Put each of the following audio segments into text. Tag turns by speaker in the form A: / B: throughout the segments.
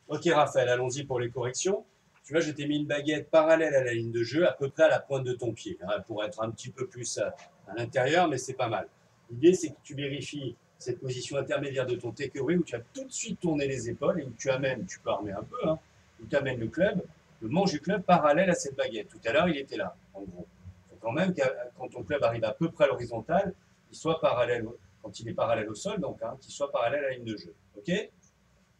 A: Ok Raphaël, allons-y pour les corrections. Tu vois, je t'ai mis une baguette parallèle à la ligne de jeu, à peu près à la pointe de ton pied, hein, pour être un petit peu plus à l'intérieur, mais c'est pas mal. L'idée, c'est que tu vérifies cette position intermédiaire de ton takeaway où tu as tout de suite tourné les épaules et où tu amènes, tu peux armer un peu, hein, où tu amènes le club, le manche du club parallèle à cette baguette. Tout à l'heure, il était là, en gros. Il faut quand même que quand ton club arrive à peu près à l'horizontale, il soit parallèle, quand il est parallèle au sol, donc, hein, qu'il soit parallèle à la ligne de jeu. Ok.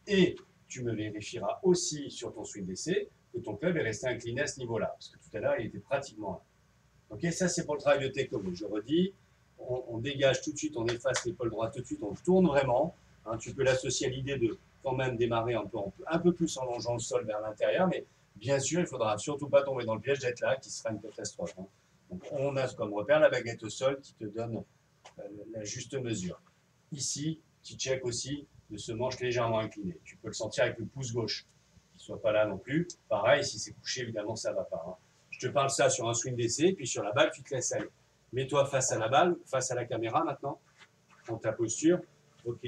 A: Et tu me vérifieras aussi sur ton swing d'essai que ton club est resté incliné à ce niveau-là. Parce que tout à l'heure, il était pratiquement là. Ok, ça c'est pour le travail de takeaway. Je redis, on dégage tout de suite, on efface l'épaule droite tout de suite, on tourne vraiment. Hein, tu peux l'associer à l'idée de quand même démarrer un peu plus en longeant le sol vers l'intérieur, mais bien sûr, il ne faudra surtout pas tomber dans le piège d'être là, qui sera une catastrophe. Hein. Donc on a comme repère la baguette au sol qui te donne la juste mesure. Ici, tu check aussi de ce manche légèrement incliné. Tu peux le sentir avec le pouce gauche, qu'il ne soit pas là non plus. Pareil, si c'est couché, évidemment, ça ne va pas. Hein. Je te parle ça sur un swing d'essai, puis sur la balle, tu te laisses aller. Mets-toi face à la balle, face à la caméra maintenant, dans ta posture. Ok.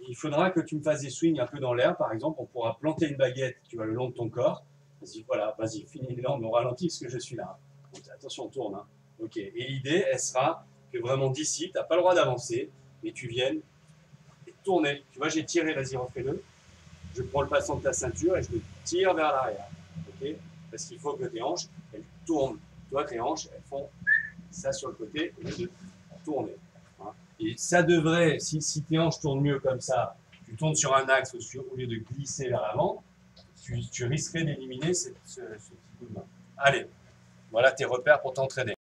A: Il faudra que tu me fasses des swings un peu dans l'air, par exemple. On pourra planter une baguette, tu vois, le long de ton corps. Vas-y, voilà, vas-y, finis les on ralentit parce que je suis là. Donc, attention, on tourne. Hein. Ok. Et l'idée, elle sera que vraiment d'ici, tu n'as pas le droit d'avancer, mais tu viennes tourner. Tu vois, j'ai tiré, vas-y, refais-le. Je prends le passant de ta ceinture et je le tire vers l'arrière. Ok. Parce qu'il faut que tes hanches, elles tournent. Tu vois, tes hanches, elles font ça sur le côté au lieu de tourner. Hein. Et ça devrait, si tes hanches tournent mieux comme ça, tu tournes sur un axe au lieu de glisser vers l'avant, tu risquerais d'éliminer ce petit coup de main. Allez, voilà tes repères pour t'entraîner.